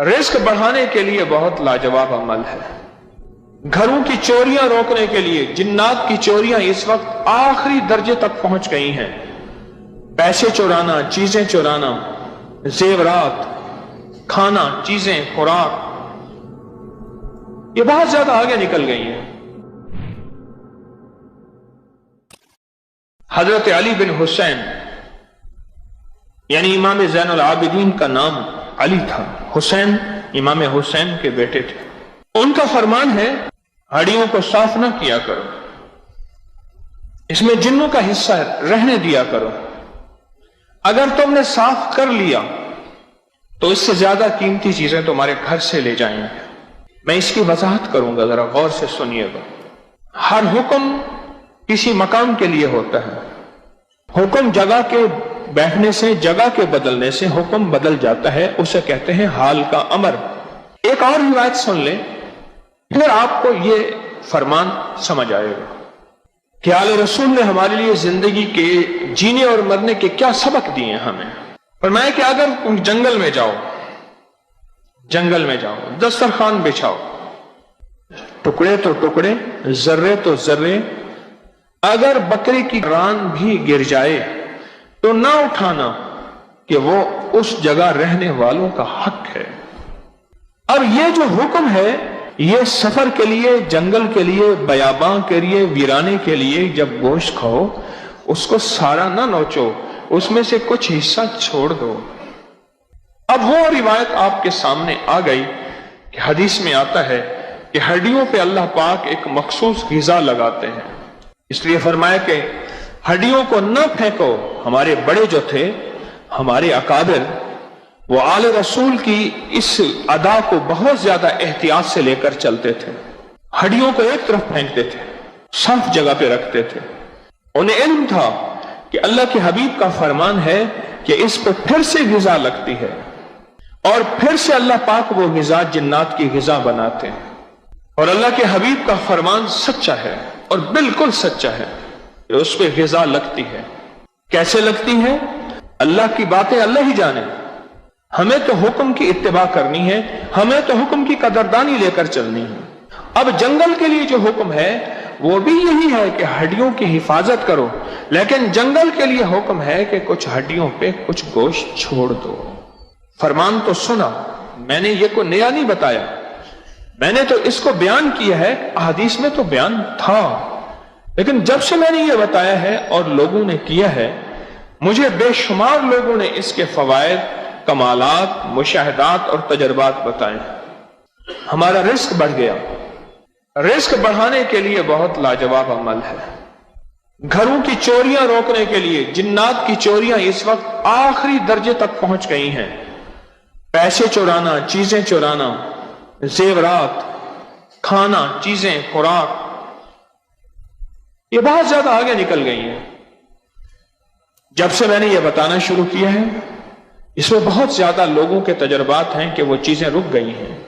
رزق بڑھانے کے لیے بہت لاجواب عمل ہے۔ گھروں کی چوریاں روکنے کے لیے جنات کی چوریاں اس وقت آخری درجے تک پہنچ گئی ہیں۔ پیسے چورانا، چیزیں چورانا، زیورات، کھانا، چیزیں، خوراک، یہ بہت زیادہ آگے نکل گئی ہیں۔ حضرت علی بن حسین یعنی امام زین العابدین کا نام علی تھا، حسین امام حسین کے بیٹے تھے۔ ان کا فرمان ہے ہڈیوں کو صاف نہ کیا کرو، اس میں جنوں کا حصہ رہنے دیا کرو، اگر تم نے صاف کر لیا تو اس سے زیادہ قیمتی چیزیں تمہارے گھر سے لے جائیں گے۔ میں اس کی وضاحت کروں گا، ذرا غور سے سنیے گا۔ ہر حکم کسی مقام کے لیے ہوتا ہے۔ حکم جگہ کے بیٹھنے سے، جگہ کے بدلنے سے حکم بدل جاتا ہے، اسے کہتے ہیں حال کا امر۔ ایک اور روایت سن لیں، پھر آپ کو یہ فرمان سمجھ آئے گا کہ آل رسول نے ہمارے لیے زندگی کے جینے اور مرنے کے کیا سبق دیے ہمیں۔ فرمایا کہ اگر تم جنگل میں جاؤ، دسترخوان بچھاؤ، ٹکڑے تو ٹکڑے، ذرے تو ذرے، اگر بکری کی ران بھی گر جائے تو نہ اٹھانا کہ وہ اس جگہ رہنے والوں کا حق ہے۔ اب یہ جو حکم ہے یہ سفر کے لیے، جنگل کے لیے، بیاباں کے لیے، ویرانے کے لیے جب گوشت کھاؤ اس کو سارا نہ نوچو، اس میں سے کچھ حصہ چھوڑ دو۔ اب وہ روایت آپ کے سامنے آ گئی کہ حدیث میں آتا ہے کہ ہڈیوں پہ اللہ پاک ایک مخصوص غذا لگاتے ہیں، اس لیے فرمایا کہ ہڈیوں کو نہ پھینکو۔ ہمارے بڑے جو تھے، ہمارے اکابر، وہ آل رسول کی اس ادا کو بہت زیادہ احتیاط سے لے کر چلتے تھے۔ ہڈیوں کو ایک طرف پھینکتے تھے، صاف جگہ پہ رکھتے تھے۔ انہیں علم تھا کہ اللہ کے حبیب کا فرمان ہے کہ اس پہ پھر سے غذا لگتی ہے، اور پھر سے اللہ پاک وہ غذا جنات کی غذا بناتے ہیں۔ اور اللہ کے حبیب کا فرمان سچا ہے اور بالکل سچا ہے کہ اس پہ غذا لگتی ہے۔ کیسے لگتی ہے؟ اللہ کی باتیں اللہ ہی جانے۔ ہمیں تو حکم کی اتباع کرنی ہے، ہمیں تو حکم کی قدردانی لے کر چلنی ہے۔ اب جنگل کے لیے جو حکم ہے وہ بھی یہی ہے کہ ہڈیوں کی حفاظت کرو، لیکن جنگل کے لیے حکم ہے کہ کچھ ہڈیوں پہ کچھ گوشت چھوڑ دو۔ فرمان تو سنا، میں نے یہ کوئی نیا نہیں بتایا، میں نے تو اس کو بیان کیا ہے، احادیث میں تو بیان تھا، لیکن جب سے میں نے یہ بتایا ہے اور لوگوں نے کیا ہے، مجھے بے شمار لوگوں نے اس کے فوائد، کمالات، مشاہدات اور تجربات بتائے۔ ہمارا رزق بڑھ گیا۔ رزق بڑھانے کے لیے بہت لاجواب عمل ہے۔ گھروں کی چوریاں روکنے کے لیے جنات کی چوریاں اس وقت آخری درجے تک پہنچ گئی ہیں۔ پیسے چورانا، چیزیں چورانا، زیورات، کھانا، چیزیں، خوراک، یہ بہت زیادہ آگے نکل گئی ہیں۔ جب سے میں نے یہ بتانا شروع کیا ہے، اس میں بہت زیادہ لوگوں کے تجربات ہیں کہ وہ چیزیں رک گئی ہیں۔